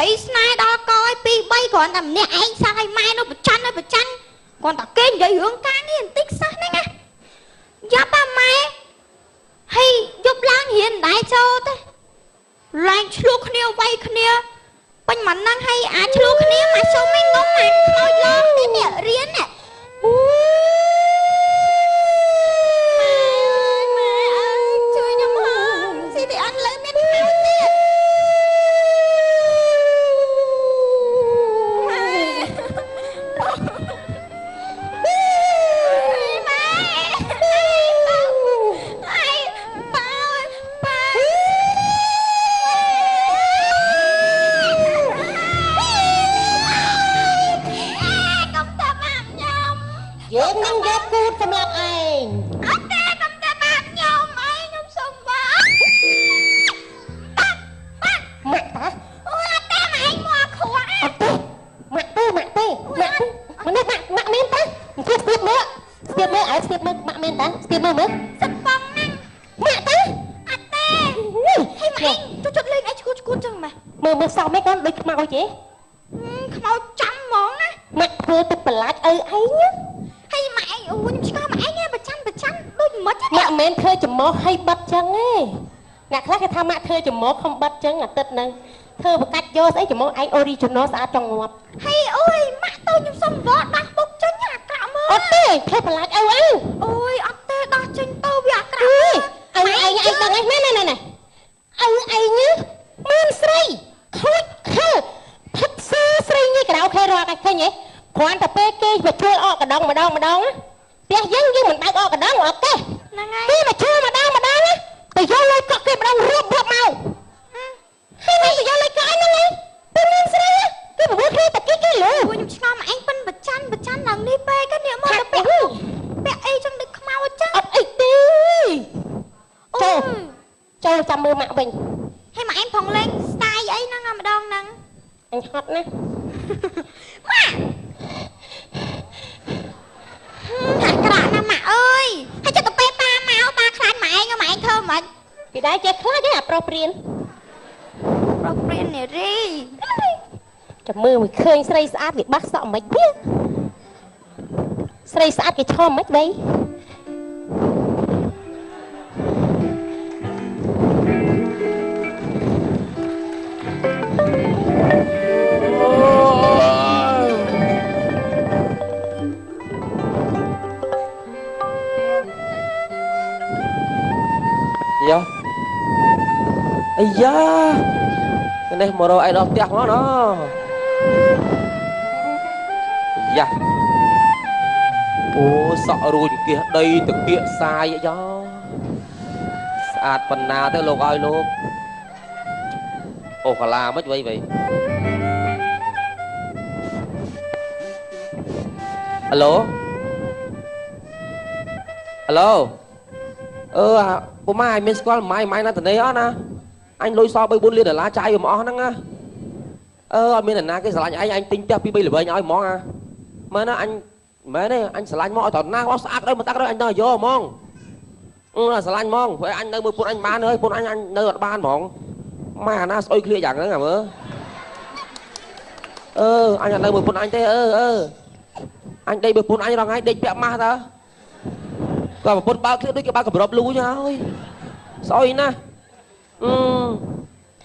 sấy snai đó coi pi bay còn làm nè anh sao ai mai nó bật chăn còn ta kênh vậy hướng cá nghiền tích sát đấy nghe giáp ba mai hay giúp lang hiền đại châu thế lang chluộc khnia vay khnia bánh mặn năng hay chluộc khnia mà sao mấy ngông mà khôi lon thế nè riến nè chơi nhầm hơn gì để ăn lấy miếng khao tiền Xâm lập anh ốc tê cầm tê bạn nhau mày nhung sông vỡ Mẹ ta ôi ốc tê mà anh mua khổ ốc tê Mẹ men ta Siap mẹ Siap mẹ ai siap mẹ men ta Siap mẹ sập bông năng Mẹ ta ốc tê hay mà anh chút lên anh chút chừng mà Mẹ sao mấy con địch màu chứ màu trăm món á Mẹ thưa tôi bà lát ấy nhá hay mà anh ui nhưng mà anh nghe bật chăn đôi mất chứ mẹ men thưa chùm mốt hay bật chân ấy ngạc khác cái mẹ thưa chùm mốt không bật chân tịch nâng thưa một cách vô sẽ chùm mốt anh original xã trong ngọt hay ôi mẹ tôi nhưng xong vợ đặt bốc chân nhà cả mơ ớt tê thưa bà lát âu anh ôi ớt tê đặt chân tôi bị cả anh đừng anh này anh nhá men srei khôi khơ thật sư srei như cái đạo khe rò cái khơi nhỉ khoan tập bê kê và chui ọ cả đông mà đông á tiếc dân như mình bao ọ cả đông ok khi mà chui mà đông á từ vô lấy cọ kia mà đông rụp màu khi mà từ vô lấy cọ nó ngay tôi men srei á cái mà bước khi tập cái lửa ui nhưng mà anh phân bật chăn nằng đi bê cái niệm mà tập bẹ ấy trong đực mau chứ ấy đi châu chăm mưa mạo bình hay mà anh phòng lên style ấy năng mà đông năng anh hot nè hạt cả nè mà ơi hay cho tụi bé ta máu ta khai mà anh thơm mà cái đấy chết khá cái appropriate này đi chăm mưa mình khơi srei sát việc bác sợ mấy biết srei sát cái cho mấy đấy Dạ ây da cái này mà rồi ai đó tiếc nó dạ ô sợ rồi kìa đây thực hiện sai vậy cho sạch phần nào tới lục ơi luôn ồ khả là mất vậy alo cô mai mình có mai nó từ đây á nè anh lôi so bay 4 liên ở lá chai mà ó nè mình là na cái sả anh tính cho pi là bây nhói món à mà nó anh mẹ đây anh sả lạnh món toàn na có sạc đây mà tắc đây anh nói vô món là sả lạnh món vậy anh nơi một anh bán ơi một anh nơi bán món mà na soi clear chẳng nữa mơ anh là nơi một anh thế anh đây một anh rằng anh định bẹ ma ta còn một bao kia đấy cái bao cầm rộp lú nha ơi soi nè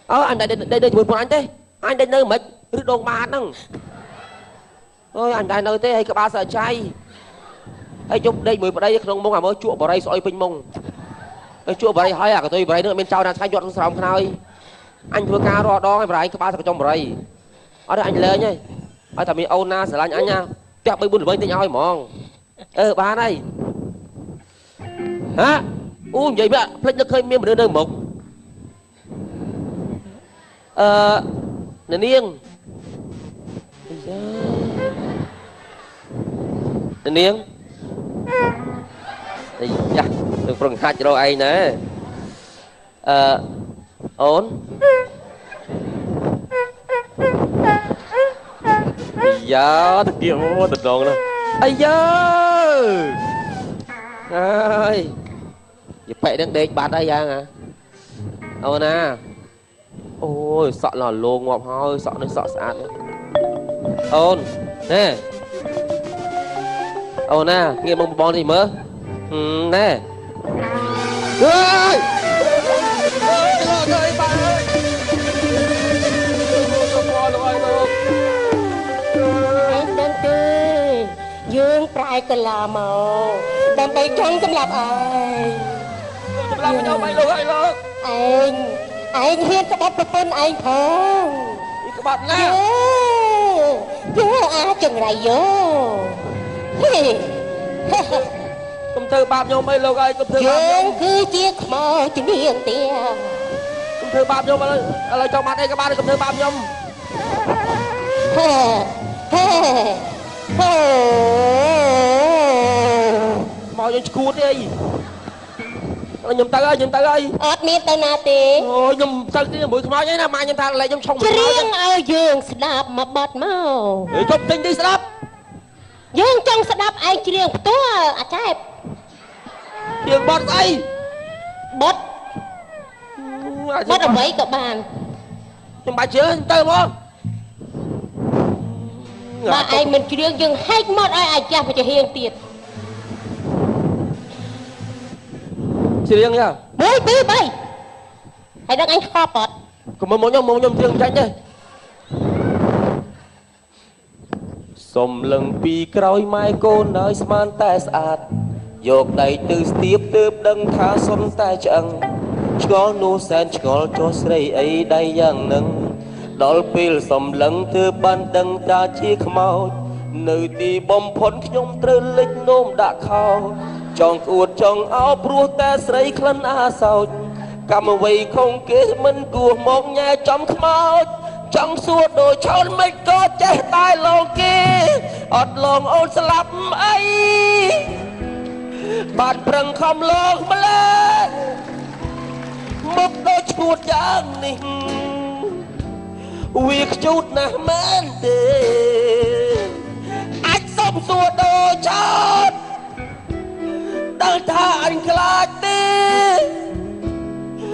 anh đây một anh thế anh đây nơi mấy rứt đồn ba nâng ôi anh đây nơi thế hay cái ba sợ chay hay chụp đây mười vào đây không mong à mới chuộng vào đây soi pin mông chuộng vào đây hỏi à cái tôi vào đây nữa bên sau là thay nhọt xong thôi anh vừa cao rồi đó vào đây cái ba sợ trong vào đây ở đây anh lên nhá ở thằng mình ôn na sẽ là anh nha chắc bây buồn với tên nhau mong ba đây hả vậy mẹ plek nước hơi miên một nơi mục nè niêng dạ được phần hai cho ai nè ổn dạ thật kia vô thật đồn nè ây da ơi vậy phải đang đếch bát đây à ôn à ôi sọ là lô ngọt hơi sọ nó sọ sạch ôn nè ôn nè nghe mong bon gì mơ nè ơi ơi bạn ơi anh đang tê dương prai cần làm màu đang bay trắng xâm lập ai làm với nhau mày luôn hay luôn anh hiên cho bác phân anh không các bạn nè vô chừng này vô công thư bạp nhau mày luôn ai công thư bạp nhau cứ chiếc mò chỉ miệng tiền công thư bạp nhau mà lời cho mặt đây các bạn công thư bạp nhau mò cho cút đi nhầm tay ơi ớt miết tay nà tì ôi nhầm tay cái mũi không nói nhé mai nhầm tay lại trong sông riêng ao dương đạp mà bật mau để chụp tinh đi đáp dương trong đạp ai riêng tua à trái riêng bọt đây bọt ở mấy các bạn nhưng bà chưa tay không mà ai mình riêng dương hay mất ai cha phải cho hiền tiệt chỉ riêng nha bơi bơi bay hay đang anh kho bọt còn một nhom riêng tranh đây sôm lưng pi cõi mai cô nói man tai sạch dọc đầy từ tiếp từ đằng tha sôm tai chẳng cho nu sen cho srei ấy đây yang nâng đol pil sôm lưng từ ban đằng ta chi khmau nơi ti bom phun nhom trơ lích nôm đã khao trong uột trong áo pru ta srei khlan a sao cầm vây không kế mình của một nhà trong khmau trong suốt đôi chôn mình có chết tai lòng kia ọt lòng ôn slap ấy bạn prăng không lòng mà lên một đôi chuột giang ninh việc chút nà mến tình anh sống suốt đôi chôn đang tha anh khát đi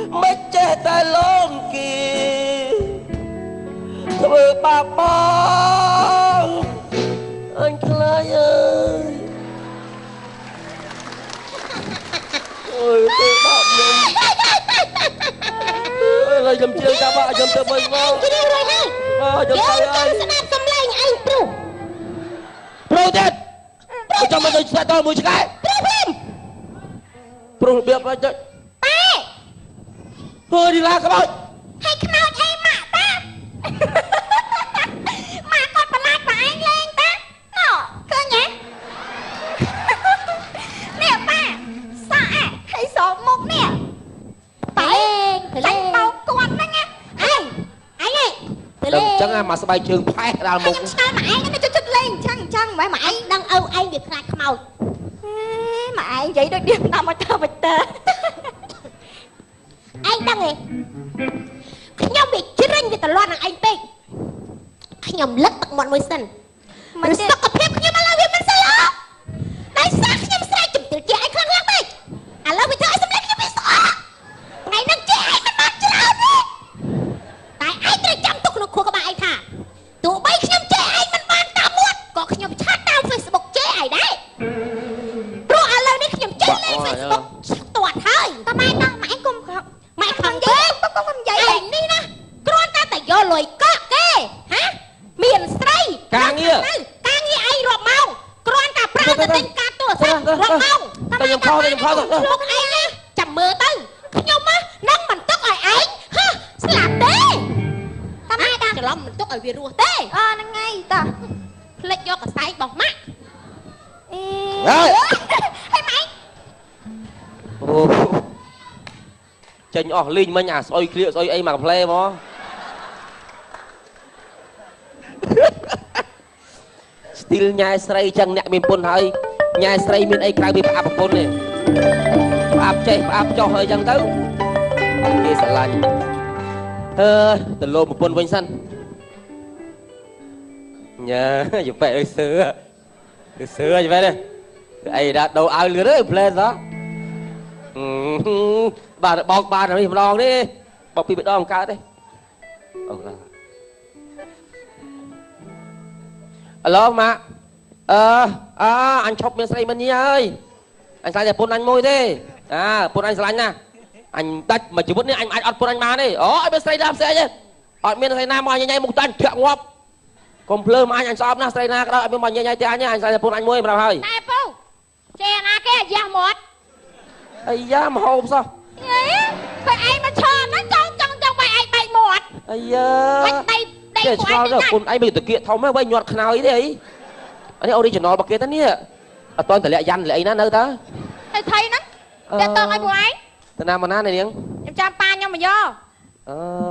mất chết tai lòng kia thôi bà bóng anh Clay ơi ôi tôi bạo mình ôi là dùm chiên các bạn dùm tự mình không dùm tay ơi Pro chết Pro cho mình sẽ tôi mùi cái Pro biết là chết thôi đi ra các bạn hay khao thay mạ ta mà con bà lai bà anh lên ta nó cơ nhá nè ba sao hay sợ một nè phải lên tao con đó nha anh ơi đừng chẳng mà sao bay trường phai ra một sao mà anh nó chút lên chăng mà anh đang âu anh việc ra màu mà anh vậy đó điểm nào mà tao bịch tơ anh đang ngheខ្ញុំវាជ្រិញវាតលាត់នឹងឯងពេកខ្ញុំលឹកទឹកមាត់មួយសិនមិនសុខភាពខ្ញុំឥឡូវវាមិនស្លាប់ដោយសារខ្ញុំស្រែកជំទាវជាឯងខ្លាំងពេកឥឡូវវាធ្វើឲ្យសម្លេងខ្ញុំវាស្អកថ្ងៃនេះជាឯងមិនបានច្រើនទេតែឯងត្រូវចាំទុកក្នុងខួរក្បាលឯងថាទោះបីខ្ញុំចេះឯងមិនបានតាមមាត់ក៏ខ្ញុំឆាតតាម Facebook ចេះឯងដែរព្រោះឥឡូវនេះខ្ញុំចេះលេង Facebook ស្ទាត់ហើយតើម៉ែដល់ម៉ែគុំម៉ែខំទេគុំនិយាយឯងនេះណាគ្រាន់តែយកលុយកក់គេហ៎មានស្រីការងារឯងរាប់ម៉ោងគ្រាន់តែប្រើទៅទិញកាតទូរស័ព្ទរាប់ម៉ោងតែខ្ញុំខំលោកឯងណាចាំមើលទៅខ្ញុំនឹងមិនទុកឲ្យឯងស្លាប់ទេតែម៉ែដល់ច្រឡំមិនទុកឲ្យវារស់ទេហ្នឹងហើយតាផ្លិចយកកសែងរបស់ម៉ាក់ហើយម៉ែអូចេញអស់លីងមិញអាស្អុយគ្រាកស្អុយអីមកកំ pl មកស្ទីលញ៉ែស្រីចឹងអ្នកមានពុនហើយញ៉ែស្រីមានអីក្រៅពីផ្អាប់ប្រពន្ធទេផ្អាប់ចេះផ្អាប់ចុះហើយចឹងទៅគេស្រឡាញ់ទៅលោកប្រពន្ធវិញសិនញ៉ាយបែកអើយសើយបែកទេអីដាក់ដូរអាវលឿនអើយ pl សោះបាទបោកបាទនេះម្ដងនេះបោកពីម្ដងកើតទេ alo mà anh chọc miếng sấy mình nhỉ ơi anh sai để phun anh môi thế phun anh sấy nha anh tách mà chỉ muốn anh ăn phun anh mà đi anh miếng sấy làm xe chứ anh miếng sấy nam mà nhảy một tan thiện ngọc còn plơ mà anh xóp na sấy na cái đó anh miếng nhảy nhảy nhá anh sai để phun anh môi mà hơi nè phu che na cái giang một ai da mà hồn sao phải ai mà cho nó trong bài ai bài một ai da để cho đó phun anh bây giờ kiện thòng mấy bay nhọt nào ấy đấy anh ấy original bậc kia thế nhỉ toàn thể lệ dằn lệ nó nơi ta thấy nó để tao ai buổi thế nào mà na này điếng em cho ba nhau mà vô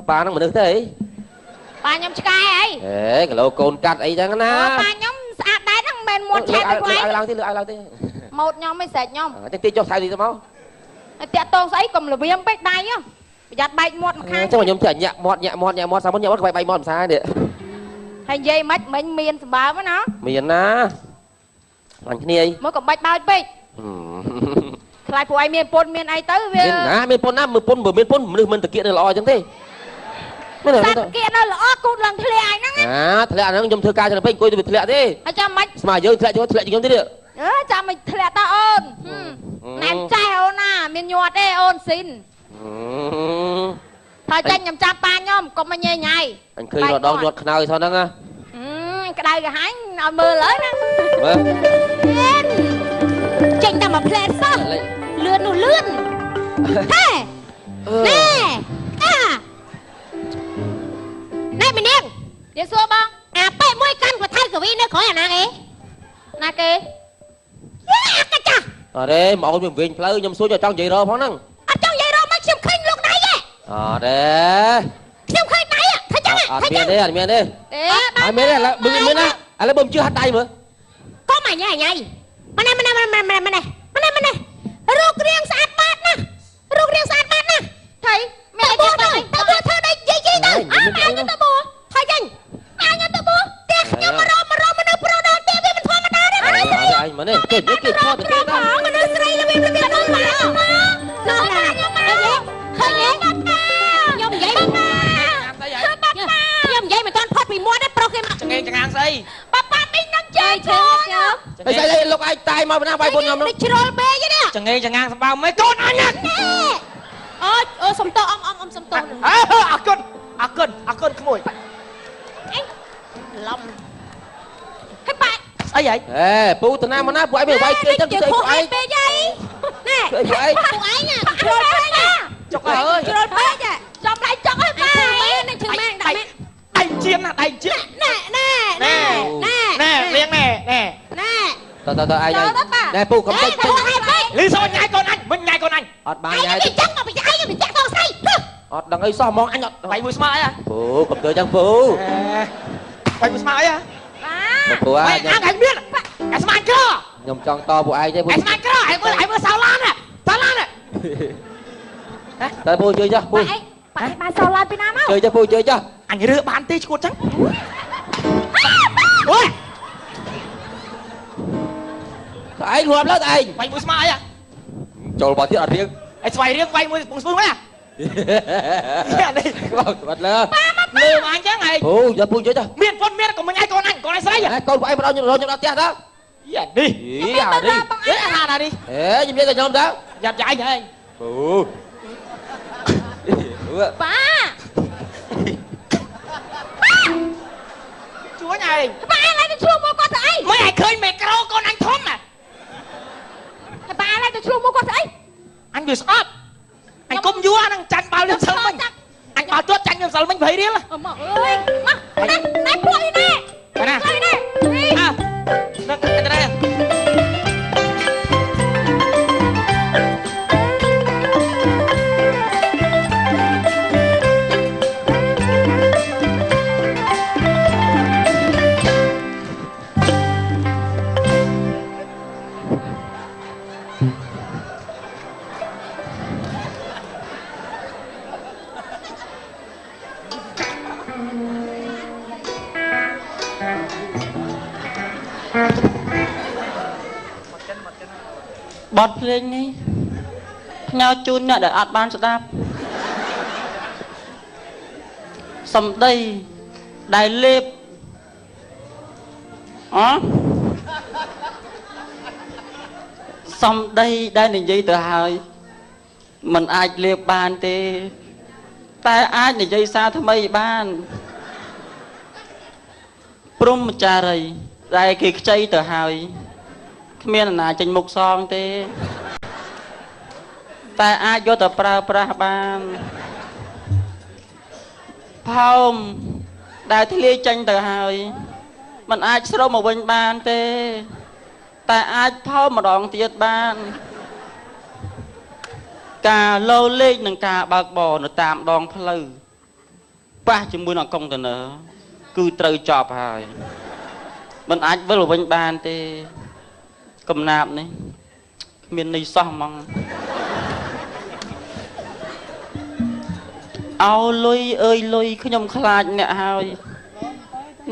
ba nó mà được thế ba nhau sky ấy cái lô cồn cắt ấy chẳng na ba nhóm sạch đáy thằng bên một chén ai làm thế một nhóm mới sạch nhóm tiếng cho sai gì máu tiệt tông sấy cùng là viêm bách đáy nhá giặt bạch một khai chắc là nhóm trẻ nhẹ mọt sao muốn nhẹ mọt bay mọt sao đấy thành dây mất mình miền bà với nó miền na làm cái này mới còn bạch bao bích lại phụ ai miền ai tới miền pôn na miền pôn mình thực hiện được lo chẳng thế thực hiện nó là cút lần thề ai nó thề nó nhom thưa ca cho nó phải coi từ thề thế cho mày mà giờ thề cho thề giống thế được cho mày thề ta ôn ném treo na miền nhọt đây ôn xin thôi tranh nhầm chạm ba nhom còn mà nhẹ nhảy anh khơi nó đau nhọt nào sao đó cái đây cái hái nó mưa lớn đó tranh ta mà play sao lươn nó lươn thế nè nè mình điên đi xua bông bé môi căn của thay của vi nó khỏi à na kì cái chà đây mà ôi mình viên pleu nhom xuống cho trong vậy rồi phóng năng trong vậy rồi mất xem khinh lúc này vậy đây xem khinh này thấy chưa anh miền đi anh miền đi là bưng á anh lấy bơm chưa hắt tay mà có mày nhảy mà này ruột riêng sạch bát nè thấy mẹ buồn rồi tao buồn thôi đây gì thôi ai cho tao buồn thôi chừng ai cho tao buồn tiếc nhưng mà rồi mà nó pro đồ tiếc vì mình thôi mà nó đấy anh mà này kể cho được cái đó mà nó sấy là vì nó nó là hơi nhẹ nhom vậy mà con phật bị mua đấy pro kia mà chẳng hạn gì bà mình đang chơi thôi bây giờ đây lúc ai tay mà đang bay buồn nhom đi chơi bê chứ nè chẳng hạn bao mấy con anh nhá sông tô ông sông tô cơn cái mùi lòng hết bạn ấy vậy phụ từ nam mà nó quậy bay chơi chắc chơi quậy bê dây nè chơi quậy phụ ấy nha chơi bê nha chọc ơi chơi bê nha chọc lại chọc hết ba này chừng mang đặt đánh chiến nè liếng nè tao ai đây nè phụ không thích lý do nhai con anh mình nhai con anh ọt ba nhai chắc mà bị ai bị chắc con say ọt đằng ấy sao mong anh ọt Bày mùi smart à? phụ cầm tới chẳng phụ Bày mùi smart à? phụ Bày ăn anh biết à smart chưa? nhom tròn to phụ ai chứ phụ Smart chưa? Anh vừa sao lan à? Sao lan à? tới phụ chơi chưa phụ bà sao lan Nam không chơi cho phụ chơi chưa Anh đưa bán tí chuột trắng Ôi anh luôn lớp anh Bày mùi smart à? trồi bỏ thiết ở riêng Anh xoay riêng bày mùi bùng xuống à? bật lên Lừa mà anh chứ này phụ giờ phụ chơi chưa Miền phân miền còn mình ai con anh, còn ai say à? con của anh vào đâu nhom tiền đó Dạ đi ý à đi Ê hà nào đi ê nhìn thấy nhom đó Dạp dạy vậy anh phụ ba Chúa này ba lại tôi chua mua con thấy Mấy ai khơi mẹ caro con anh thóm à ba lại tôi chua mua con thấy Anh vừa stop Anh cung vua anh chanh bao liêm sân mình Anh bao chốt chanh liêm sân mình phải đi là mà ơi mà nè quay nè quay nè à nó cái đây bọt lên đi nhau chun nè để ạt ban sẽ đạp សំដីដែលលេបសំដីដែលនិយាយទៅហើយมันអាចលេបបានទេតែអាចនិយាយសារថ្មីបានព្រំចារីដែលគេខ្ចីទៅហើយគ្មានអ្នកណាចេញមុខសងទេតែអាចយកទៅប្រើប្រាស់បានផោមដែលធ្លាយចេញទៅហើយมันអាចស្រោមមកវិញបានទេតែអាចផោមម្ដងទៀតបានការលោលេខនឹងការបើកបរនៅតាមដងផ្លូវប៉ះជាមួយនឹងកុងតឺន័រគឺត្រូវចប់ហើយมันអាចវិលវិញបានទេកំណាប់នេះគ្មានន័យសោះហ្មងអោលុយអើយលុយខ្ញុំខ្លាចអ្នកហើយ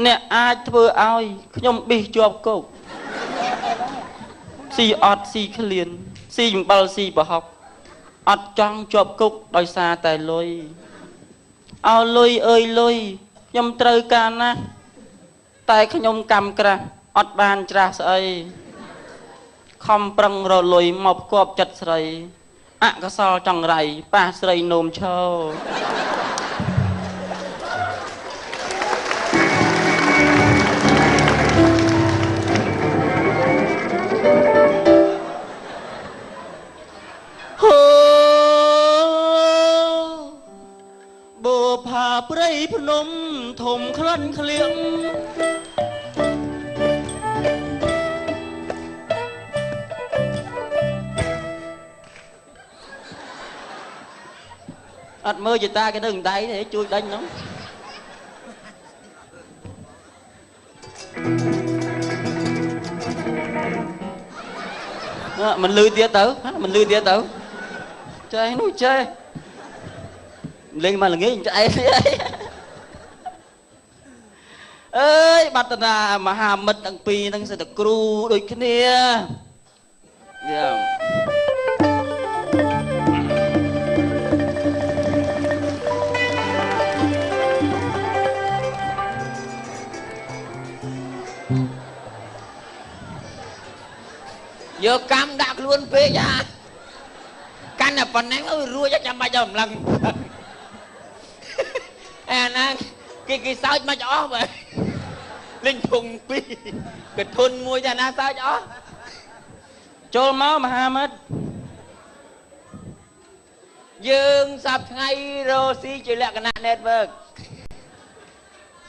អ្នកអាចធ្វើឲ្យខ្ញុំប៊ីសជាប់គុកស៊ីអត់ស៊ីឃ្លានស៊ីអំបិលស៊ីប្រហុកអត់ចង់ជាប់គុកដោយសារតែលុយអោលុយអើយលុយខ្ញុំត្រូវការណាស់តែខ្ញុំកម្មក្រាស់អត់បានច្រាស់ស្អីខំប្រឹងរលុយមកផ្គប់ចិត្តស្រីអកសលចង្រៃប៉ះស្រីនោមឈោបូផាព្រៃភ្នំធំក្លិនក្លៀងអត់មើលយតាគេនៅដៃទេជួយដេញហ្នឹងមិនលឺទៀតទៅមិនលឺទៀតទៅចេះនោះចេះលេងមកល្ងាចឆ្អែតអីអើយបតនាមហាមិត្តទាំងពីរហ្នឹងសិតតែគ្រូដូចគ្នាយ៉ាយកកម្មដាក់ខ្លួនពេកអាកាន់តែប៉ុណ្ណឹងរួចចាំបាច់ដល់ម្លឹងអាណាគេសើចមកអស់បើលេងភុងពីរកធុនមួយតែណាសើចអស់ចូលមកមហាមិត្តយើងសប្ថ្ងៃរស់ស៊ីជាលក្ខណៈ network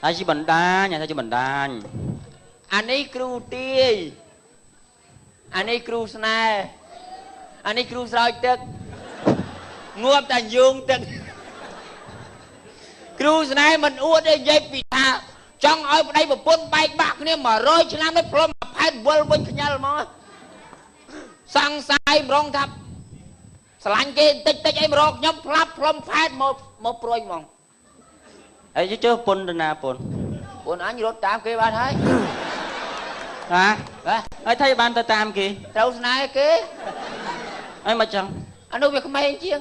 ហើយជាបណ្ដាញថាជាបណ្ដាញអានេះគ្រូទាយអានេះគ្រូស្នេហ៍អានេះគ្រូស្រោចទឹកងាប់តែយងទឹកគ្រូស្នេហ៍មិនអួតទេនិយាយពីថាចង់ឲ្យប្តីប្រពន្ធបែកបាក់គ្នា100ឆ្នាំនេះព្រមផែនវិលវិញខ្ញាល់ហ្មងសង្ស័យម្រងថាស្រឡាញ់គេតិចតិចអីមករកខ្ញុំផ្លាប់ព្រមផែនមកព្រួយហ្មងអីជើពុនទៅណាពុនអញរត់តាមគេបានហើយហ៎ហើយថៃបានទៅតាមគេត្រូវស្នេហ៍គេអីមកចឹងអានោះវាក្មេងជាង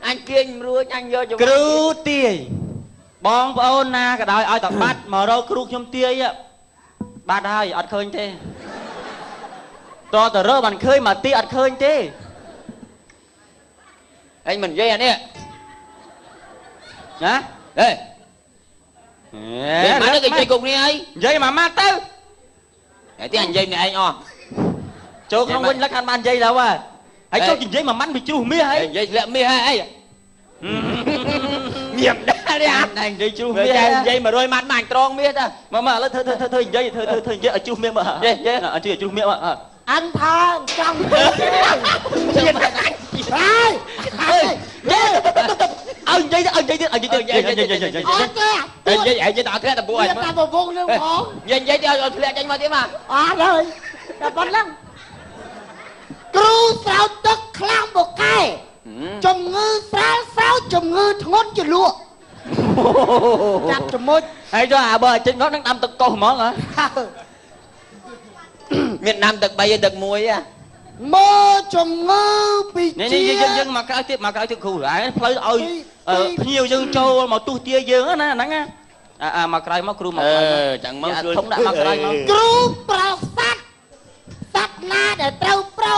អញទាញមិនរួចអញយកគ្រូទាយបងប្អូនណាក៏ដោយឲ្យតែបាត់មករកគ្រូខ្ញុំទាយបាត់ហើយអត់ឃើញទេតើតើរើបានឃើញមកទីអត់ឃើញទេអញមិននិយាយអានេះណាអេមកគេនិយាយគុកនេះហើយនិយាយមួយម៉ាត់ទៅតែទីអញនិយាយម្នាក់ឯងអស់ចូលក្នុងវិញលឹកអត់បាននិយាយទៅហើយចូលនិយាយមួយម៉ាត់វាជ្រុះមាសហើយនិយាយធ្លាក់មាសហើយអីញៀមដែរណែនិយាយជ្រុះមាសនិយាយ100ម៉ាត់មកត្រង់មាសទៅមកឥឡូវធ្វើនិយាយធ្វើនិយាយឲ្យជ្រុះមាសមើលនិយាយឲ្យជ្រុះមាសមើលអញថាចង់ទៀតហើយឲ្យនិយាយទៅឲ្យនិយាយទៀតឲ្យនិយាយទៀតអត់ទេនិយាយឲ្យធ្លាក់តពួកអញតែពងនឹងផងនិយាយទៅឲ្យធ្លាក់ចេញមកទៀតមកអត់ហើយតែប៉ុណ្ណឹងគ្រូស្រោចទឹកខ្លាំងបកែជំងឺស្រាលស្រោចជំងឺធ្ងន់ជាលក់ចាប់ចមុចហើយចុះអាបើចេញមកនឹងដាំទឹកកោសហ្មងហ៎មានដាំទឹក3ទឹក1ហ៎ មើលជំងឺពី នេះ ជា យើងមកក្រោយទៀតគ្រូហើយផ្លូវឲ្យភ្ញៀវយើងចូលមកទុះទាយើងណាហ្នឹងណាមកក្រោយមកគ្រូមកក្រោយមក chẳng mong ធំដាក់មកក្រោយមក គ្រូប្រោសសัตว์សัตว์ណាដែលត្រូវប្រោ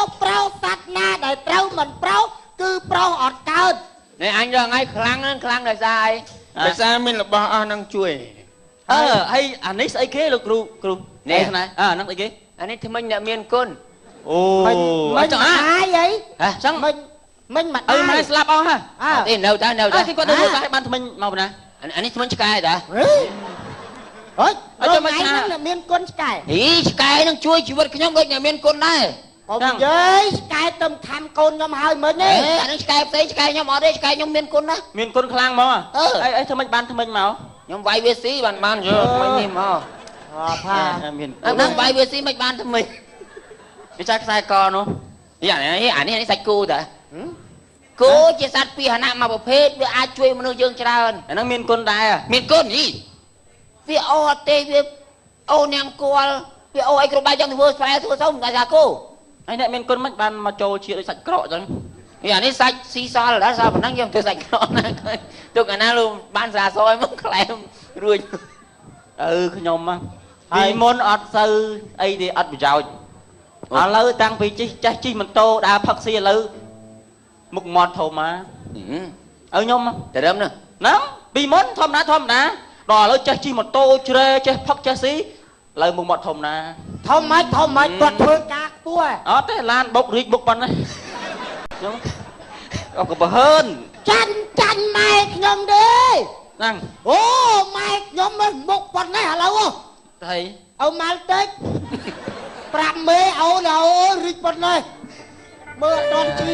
សัตว์ណាដែលត្រូវមិនប្រោគឺប្រោអត់កើត này anh rồi ngay khlang là sai tại sao mình là bao năng chui ហើយអានេះស្អីគេលោកគ្រូនេះណាហ្នឹងស្អីគេ anh ấy thì mình đã miên côn អូ មិន ចង់ អាយអី ចឹង មិនមក អើម៉ែស្លាប់អស់ហ่ะ thì đâu ta គេគាត់ទៅមើលសាយបានថ្មិញមកណា anh ấy thì mình sky đã ហេអត់ចាំហ្នឹងមានគុណឆ្កែ ý sky năng chui chỉ vật cái nhóm đôi nhà miên côn này អូយាយឆ្កែទៅខំកូនខ្ញុំហើយមើលនេះ anh ấy sky nhóm ở đây sky nhóm miên côn đó មានគុណខ្លាំងមកអីថ្មិញបានថ្មិញមក nhóm vay bê xí bàn rồi mấy niềm mà ផា មាន năng vay bê xí mấy bàn thằng mình វាចាខ្សែកនោះ anh ấy sạch cô đã cô chỉ sát pi hà nam mà bảo phê với ai chui mà nuôi dương cho ra អាហ្នឹងមានគុណដែរ miên côn gì vì ô tê vì ô nàng cô vì ô anh cô bay trong thì vừa phải thua xong cả nhà cô ហើយអ្នកមានគុណមិនបានមកចូលជាដូចសាច់ក្រកចឹង vì anh ấy sạch xì xo là đã sao mà năng dùng tôi sạch nó tôi cả na luôn ban già soi mất lẹm rồi ខ្ញុំពីមុនអត់សូវអីទេអត់ប្រយោជន៍ឥឡូវតាំងពីចេះជិះម៉ូតូដើរផឹកស៊ីឥឡូវមុខមាត់ធំមកខ្ញុំ để đâm nè ហ្នឹងពីមុនធម្មតាដល់ឥឡូវចេះជិះម៉ូតូជ្រែចេះផឹកចេះស៊ីឥឡូវមុខមាត់ធំណា ធំមិនគាត់ធ្វើការខ្ពស់ អត់ទេឡានបុករីកបុកប៉ុណ្ណេះខ្ញុំអត់ក៏បើហើន ចាញ់ម៉ែខ្ញុំទេ ហ្នឹង អូម៉ែខ្ញុំមុខប៉ុណ្ណេះឥឡូវ ហើយ អូម៉ាល់តិចប្រាប់មេអូនអូរីកប៉ុណ្ណេះមើលអត់ជា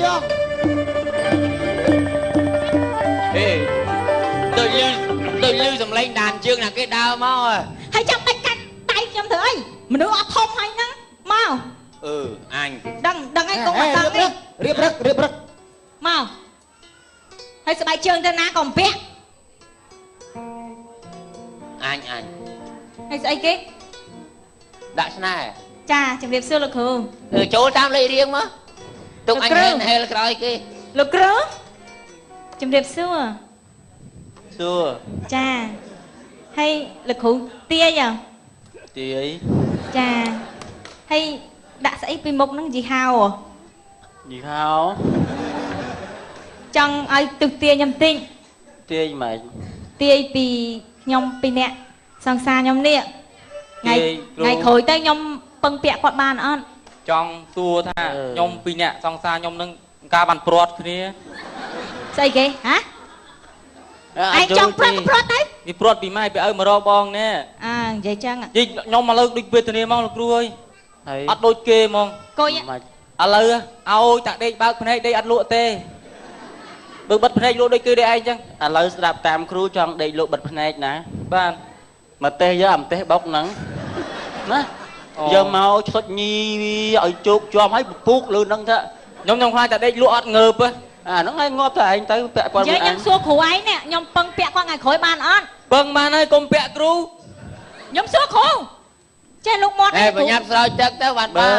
tôi lưu dùm lên đàn chương là cái đau mau à ហើយចាំបាច់កាច់ដៃខ្ញុំធ្វើអីមនុស្សអត់ធំហើយហ្នឹងមក anh ដឹងហើយកុំអត់ដឹងទេ រៀបរឹក មកហើយស្បែកជើងទៅណាក៏មិនពាក់ anh ហើយស្អីគេ đã này ចាជំរាបសួរលោកគ្រូ chỗ tam lấy riêng mà tục anh hên hay là cái kia លោកគ្រូជំរាបសួរ សួរ ចាហើយលោកគ្រូទាយ ទីអី ចាហើយដាក់ស្អីពីមុខហ្នឹងយីហោ យីហោ ចង់ឲ្យទុះទាយខ្ញុំតិច ទាយម៉េច ទាយពីខ្ញុំពីអ្នកសង្សារខ្ញុំនេះថ្ងៃក្រោយទៅខ្ញុំពឹងពាក់គាត់បានអត់ ចង់សួរថាខ្ញុំពីរអ្នកសង្សារខ្ញុំនឹងការបានព្រាត់គ្នា ស្អីគេហ៎ឯងចង់ព្រាត់ទៅ វាព្រាត់ពីម៉ែពីឪមករកបងណែ និយាយចឹង និយាយខ្ញុំមកលើកដូចវេទនាហ្មងលោកគ្រូអើយ ហើយ អត់ដូចគេហ្មង កុយ ម៉េច ឥឡូវឲ្យតាដេកបើកភ្នែកដេកអត់លក់ទេបើបិទភ្នែកលក់ដូចគេដែរឯងចឹង ឥឡូវស្ដាប់តាមគ្រូចង់ដេកលក់បិទភ្នែកណា បាន មកទេសយកអាម្ទេសបុកហ្នឹងណាយកមកឈុតញីឲ្យជោគជាប់ឲ្យពពុកលើហ្នឹងទៅ ខ្ញុំខ្លាចតាដេកលក់អត់ងើប អាហ្នឹងឯងងាប់ទៅឯងទៅពាក់ព័ន្ធ និយា មួយ យខ្ញុំសួរគ្រូឯងនេះខ្ញុំពឹងពាក់គាត់ថ្ងៃក្រោយបានអត់ ពឹងបានហើយកុំពាក់គ្រូ ខ្ញុំសួរគ្រូចេះលោកមាត់ Ê, bà nhập rồi chắc tới bạn បើ ba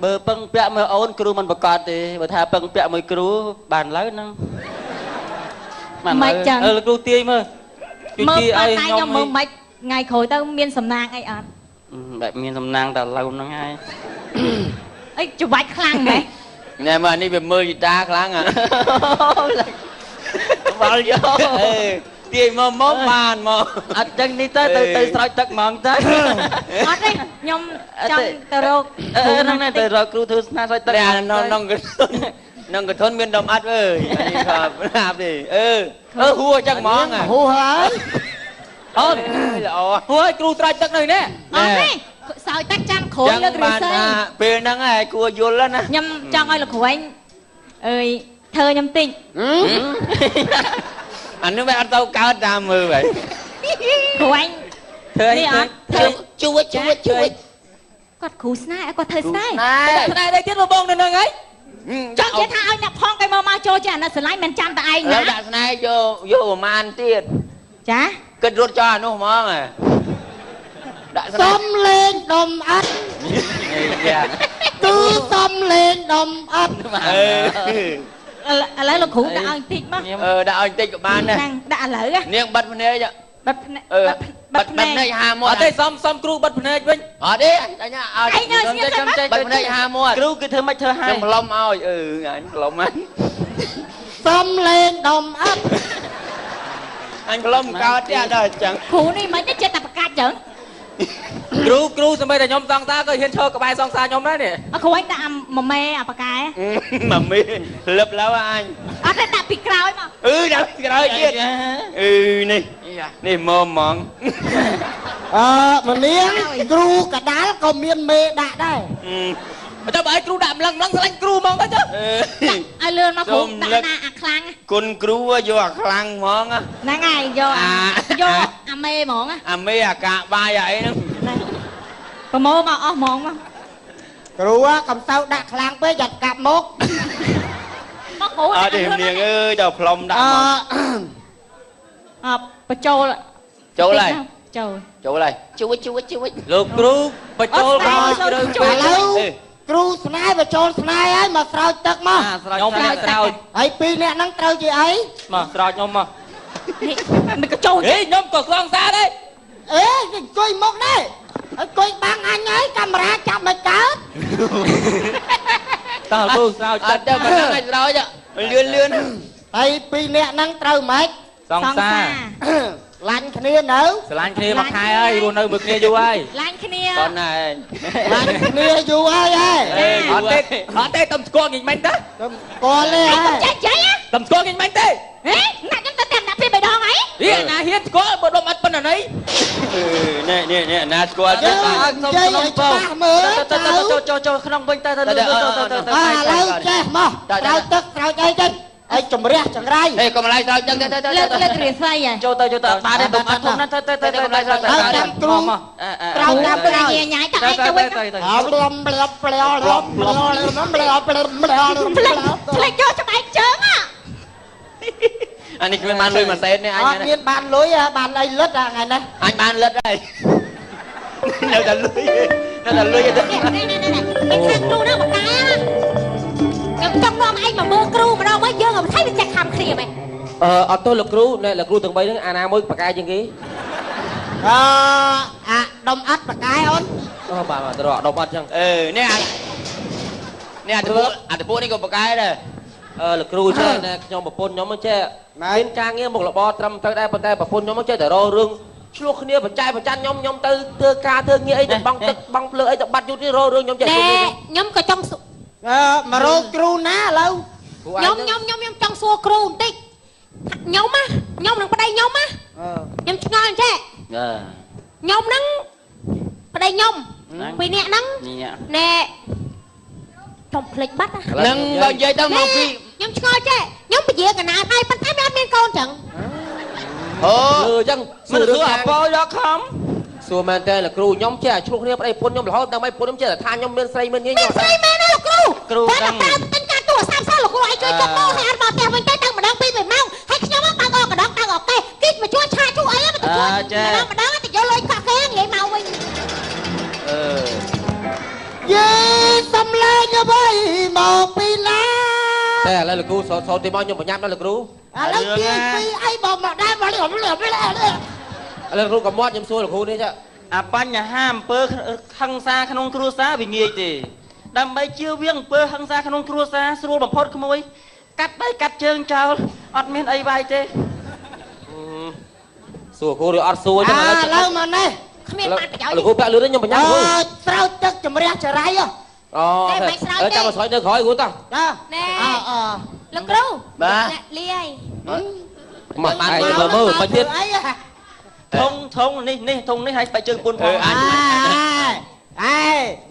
បើពឹងពាក់មើលអូនគ្រូមិនប្រកាសទេបើថាពឹងពាក់មួយគ្រូបានឡើយហ្នឹងបានឡើយ លោកគ្រូទាយមើល មើល ទាយ បា ឲ្យ ត់តែ ខ្ញុំ ខ្ញុំមើលមិនថ្ងៃក្រោយទៅមានសំណាងអីអត់ បែបមានសំណាងតែឡូវហ្នឹងហើយ អីច្របាច់ខ្លាំងហ៎ Nè mà đi về mưa gì ta kháng à Bao vô Tiền mà mốt bàn mà អត់ចឹងនេះទៅស្រោចទឹកហ្មងទៅ អត់ទេខ្ញុំចង់ទៅរក ហ្នឹងទៅរកគ្រូធ្វើស្នាស្រោចទឹក Nè nông cái thôn miền đông ắt ơi Đi khờ làm đi hua chắc món à ហូហើយ អូន ហួយគ្រូស្រោចទឹកនៅនេះ អត់ទេសោយតាច់ចាំក្រួយលើក Chẳng ឬ bàn ស័យ ពេលហ្នឹងឯងគួរយល់แล้วណា ខ្ញុំចង់ឲ្យលោកគ្រូឯងអើយធ្វើខ្ញុំតិច អានេះមិនអត់ទៅកើតតាមមើលvậy គ្រូឯង ធ្វើអី នេះអត់ ជួយ គាត់គ្រូស្នេហ៍ឲ្យគាត់ធ្វើស្នេហ៍ ណែ ស្នេហ៍đâyទៀតមកបងនៅនឹងហើយ ចង់និយាយថាឲ្យអ្នកផងគេមកចូលចេះអាណិតស្រឡាញ់មិនចាំតែឯង ណា ណា ដាក់ស្នេហ៍យកប្រមាណទៀត ចា គិតរត់ចោលអានោះហ្មងហ៎ដាក់ស្នេ សុ ហ៍ ំលេងដុំអត់ យ៉ា ទូ គ្រូសំលេងដុំអត់ ឥឡូវលោកគ្រូដាក់ឲ្យបន្តិចមក ដាក់ឲ្យបន្តិចក៏បានដែរ ហ្នឹងដាក់ឥឡូវ នាងបិទភ្នែក បិទភ្នែក បិទភ្នែកហាមា អ ត់ ត់ទេសំគ្រូបិទភ្នែកវិញ អត់ទេអញឲ្យ ឯងនៅស្ងៀម បិទភ្នែកហាមាត់ គ្រូគឺធ្វើមិនធ្វើហើ ខ្ញុំ យ ផ្លុំឲ្យអញផ្លុំហើយ សំលេងដុំអត់ អញផ្លុំកើតទេអត់ដល់អញ្ចឹង គ្រូនេះមិនទេចិត្តតែប្រកាច់ចឹង គ្រូសម្បីតែខ្ញុំសង្សារក៏ហ៊ានឈរក្បែរសង្សារខ្ញុំដែរនេះ អគ្រូឯងដាក់មួយមេអាប៉ាកែ មកមីលឹបឡូវអញ អត់ទេដាក់ពីក្រោយមក ដាក់ក្រោយទៀតនេះនេះមកហ្មង ម្នាងគ្រូកដាលក៏មានមេដាក់ដែរ បើទៅបើឲ្យគ្រូដាក់ម្លឹងស្លាញ់គ្រូហ្មងទៅចុះ ឲ្យលឿនមកគ្រូដាក់ណាអាខ្លាំង គុណគ្រូយកអាខ្លាំងហ្មង ហ្នឹងហើយយកអាមេហ្មង អាមេអាកាបាយអីហ្នឹង ប្រមូលមកអស់ហ្មងមក គ្រូកំសៅដាក់ខ្លាំងពេកយ៉ាត់កាប់មក មកគ្រូ អត់ទេនាងអើយដល់ផ្លុំដាក់មក បញ្ចូល ចូលហើយ ចូល ចូលហើយជួយ លោកគ្រូបញ្ចូលមកជ្រៅ ឥ ពេក ឡូវគ្រូស្នេហ៍បញ្ចូលស្នេហ៍ហើយមកស្រោចទឹកមក ខ្ញុំស្រោច ហើយពីរអ្នកហ្នឹងត្រូវជាអី មកស្រោចខ្ញុំមក នេះមិនក៏ចូល ហេខ្ញុំក៏សង្សារដែរ អេអង្គុយមកដែរអង្គុយបាំងអញហើយកាមេរ៉ាចាប់មិនកើត តើគ្រូស្រោច អត់ទៅមិនដឹងឲ្យស្រោចលឿន ហើយពីរអ្នកហ្នឹងត្រូវម៉េច សង្សារ ឡាញ់គ្នានៅ ស្រឡាញ់គ្នាមួយខែហើយរស់នៅមួយគ្នាយូរហើយ ឡាញ់គ្នា តនហើយ ឡាញ់គ្នាយូរហើយហ៎ អត់ទេតំស្គាល់ងាយមិនទេ ខ្ញុំស្គាល់ទេហ៎ ចេះចេះ តំស្គាល់ងាយមិនទេ ហេណាក់ខ្ញុំទៅតាមដាក់ពីបេដងអី ហេណាហ៊ានស្គាល់បើដុំអត់ប៉ុណ្ណានេះ នេះណាស្គាល់ យើ ទេ ងនិយាយឲ្យច្បាស់មើលទៅ ចូលក្នុងវិញទៅទៅ ឥឡូវចេះមកស្រោចទឹកស្រោចអីចេញឲ្យជំរះចង្រៃ ហេកុំឡៃស្រោចចឹងទៅ លើករាសីហ៎ ចូលទៅបានទេដុំអត់ធំណាស់ទៅ ហើយចាំគ្រូស្រោចតាមក្រៅ ញ៉ាយទៅឯងទៅវិញ អោលំប្លាប់ប្លាលំប្លាលំប្លាប្លាប្លាលំ ផ្លេចផ្លេចយកច្បាយជើង អានេះគ្មានបានលុយមួយសេននេះអញ អត់មានបានលុយបានអីលឹតថ្ងៃនេះ អញបានលិតហើយនៅតែលុយទៅ នេះគ្រូណាបកាខ្ញុំចង់នាំឯងមកមើលគ្រូម្ដងមកយើងឲ្យថៃវាចាក់ខំគ្នាមែន អត់ទោះលោកគ្រូណែលោកគ្រូទាំង3ហ្នឹងអាណាមួយបកាយជាងគេ អាដុំអត់បកាយអូន បាទទៅរកដប់អត់ចឹង នេះអាតពួកនេះក៏បកាយដែរ លោកគ្រូចេះណែខ្ញុំប្រពន្ធខ្ញុំចេះមានការងារមុខរបរត្រឹមត្រូវដែរប៉ុន្តែប្រពន្ធខ្ញុំចេះតែរករឿងឆ្លោះគ្នាបច្ច័យប្រចាំខ្ញុំទៅធ្វើការធ្វើងារអីទៅបង់ទឹកបង់ភ្លើងអីទៅបាត់យូរនេះរករឿងខ្ញុំចេះ ខ្ញុំក៏ចង់ មករកគ្រូណាឥឡូវ ខ្ញុំចង់សួរគ្រូបន្តិចខ្ញុំនឹងប្តីខ្ញុំខ្ញុំឆ្ងល់ចេះខ្ញុំនឹងប្តីខ្ញុំពីរនាក់ហ្នឹងណែខ្ញុំភ្លេចបាត់ នឹងបើនិយាយទៅមកពី ខ្ញុំឆ្ងល់ចេះខ្ញុំពជាកណាហើយប៉ុន្តែមិនអត់មានកូនចឹង លឺចឹង មិនធ្វើអបយកខំ សួរមែនតើលោកគ្រូខ្ញុំចេះឆ្លោះគ្នាប្តីប្រពន្ធខ្ញុំរហូតដើម្បីប្រពន្ធខ្ញុំចេះតែថាខ្ញុំមានស្រីមានញីខ្ញុំ ស្រីមែនណាលោកគ្រូតែតាមទិញការទូរស័ព្ទសោះលោកគ្រូឲ្យជួយចុះមកឲ្យអត់មកផ្ទះវិញទៅតែម្ដងពីរម៉ោងហើយខ្ញុំបើកអកកដងអកទេគិតមកជួយឆាជួយអីមកជួយម្ដងទៅយកលុយកក់គេងាយមកវិញ យេសំលេងអ្វីមកពីណា តែឥឡូវលោកគ្រូសូត្រទីមកខ្ញុំបញ្ញាប់ណាលោកគ្រូ ឥឡូវជាពីអីបងមកដែរមកលឿន ឥឡូវលោកគ្រូក៏មាត់ខ្ញុំសួរលោកគ្រូនេះចា អាបញ្ហាអំពើហិង្សាក្នុងគ្រួសារវាងាយទេដើម្បីជៀសវាងអំពើហិង្សាក្នុងគ្រួសារស្រួលបំផុតក្មួយកាត់ដៃកាត់ជើងចោលអត់មានអីវាយទេសួរគ្រូឬអត់សួរចឹង ឥឡូវមកនេះ គ្មានបានប្រយោជន៍ លោកគ្រូបាក់លឿនខ្ញុំបញ្ញាប់គ្រូ ស្រោចទឹកជំរះចរៃ អូចាំមកស្រោចនៅក្រោយគ្រូតោះ ចា ណែលោកគ្រូលាយ មកបានមើលមិនទៀត អី ធុងនេះធុងនេះឲ្យស្បែកជើងពុនផង អេអ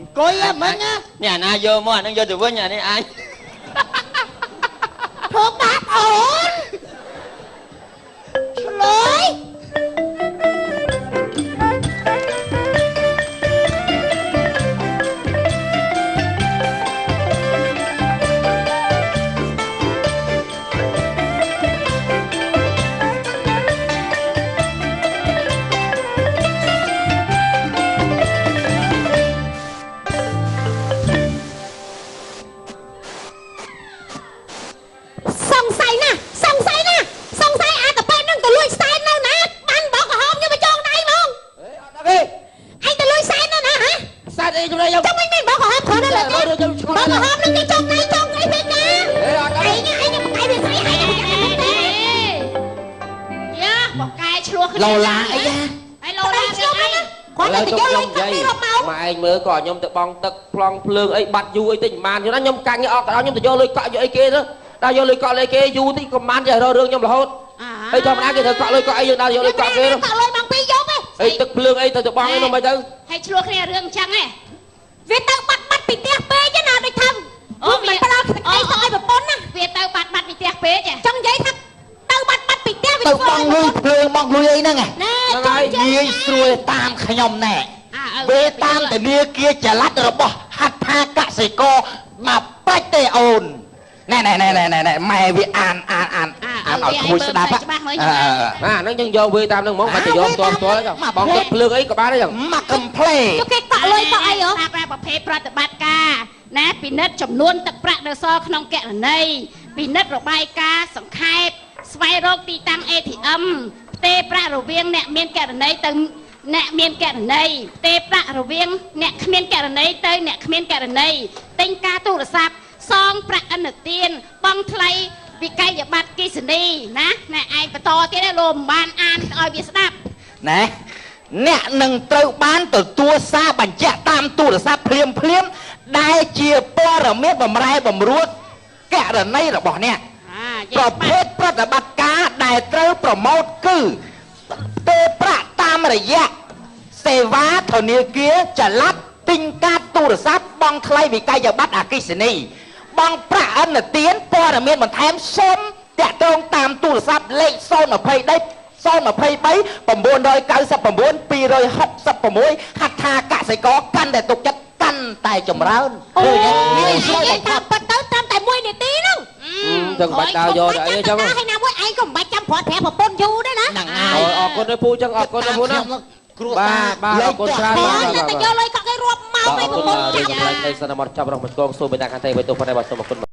ង្គុយមិញណា នេះអាណាយកមកអានឹងយកទៅវិញអានេះអញ ធ្វើបាបអូនឆ្លើយ ឡូឡាអីយ៉ា ហើយលោឡាខ្ញុំអី គាត់តែយកលុយកាក់ពីរមក ម៉ែឯងមើលក៏ខ្ញុំទៅបងទឹកប្លង់ភ្លើងអីបាត់យូរអីតិចមិនបានខ្ញុំណាខ្ញុំកាញ់អស់ក៏ខ្ញុំទៅយកលុយកក់យកអីគេទៅដល់យកលុយកក់លេគេយូរតិចក៏បានចេះរករឿងខ្ញុំរហូតហើយធម្មតាគេត្រូវកក់លុយកក់អីយើងដល់យកលុយកក់គេទៅ កក់លុយមកពីយកទេ អីទឹកភ្លើងអីទៅបងអីនោះមិនទៅ ហើយឆ្លោះគ្នារឿងអញ្ចឹងហ៎ វាទៅបាត់ពីផ្ទះពេកណាដូចថាអូមិនផ្ដល់សេចក្តីសុខឲ្យប្រពន្ធណា វាទៅបាត់ពីផ្ទះពេក ចង់និយាយថាទៅបាត់ពីផ្ទះវា ទៅបងលុយភ្លើងបងលុយអីហ្នឹង ណែ ងាយស្រួលតាមខ្ញុំណែពេលតាមធនាគារចល័តរបស់ហត្ថាកសិករមកបាច់ទេអូនណែម៉ែវាអានឲ្យគួយស្ដាប់ហ្នឹងយើងយកវាតាមហ្នឹងហ្មងបាច់ទៅយកតតចុះបងទឹកភ្លើងអីក៏បានដែរចឹង មកកំ plei ជុកគេកក់លុយកក់អីហ៎ ប្រើប្រភេទប្រតិបត្តិការណាពិនិត្យចំនួនទឹកប្រាក់នៅសល់ក្នុងគណនីពិនិត្យរបាយការណ៍សង្ខេបស្វែងរកទីតាំង ATM ផ្ទេរប្រាក់រវាងអ្នកមានគណនីទៅអ្នកមានគណនីផ្ទេរប្រាក់រវាងអ្នកគ្មានគណនីទៅអ្នកគ្មានគណនីទិញការទូរស័ព្ទសងប្រាក់ឥណទានបង់ថ្លៃវិក័យប័ត្រគិសនីណាអ្នកឯងបន្តទៀតណាលោកមិនបានអានឲ្យវាស្ដាប់ ណែអ្នកនឹងត្រូវបានទទួលសារបញ្ជាក់តាមទូរស័ព្ទភ្លាមដែលជាព័ត៌មានបំរែបំរួលករណីរបស់អ្នកប្រភេទប្រតិបត្តិការដែលត្រូវប្រម៉ូទគឺទេប្រាក់តាមរយៈសេវាធនាគារចល័តទិញកាតទូរស័ព្ទបង់ថ្លៃវិក័យប័ត្រអគ្គិសនីបង់ប្រាក់ឥណទានព័ត៌មានបន្ថែមសូមតាក់ទងតាមទូរស័ព្ទលេខ023 ហត្ថាកសិករកាន់តែទុកចិត្តកាន់តែចម្រើន អូយ ងាយស្រួល និយាយថាប៉ិតទៅត្រឹមតែ1នាទីហ្នឹង ចឹងបាច់ដើរយកទៅអីចឹង ហើយណាមួយឯងក៏មិនបាច់ចាំព្រាត់ប្រាប្រពន្ធយូរដែរណា ហ្នឹង អរគុណទៅពូចឹងអរគុណទៅពូណា គ្រួ បាទអរគុណច្រើន អូ បាទ យតែយកលុយកក់គេរាប់មក អ ឲ្យ រ ប្រ គុណ ពន្ធ ចាំ ចាំ តែសន្មតចាប់រងមកកងសួរបេតាខាងតែទៅប្រណិប័តសូមអរគុណ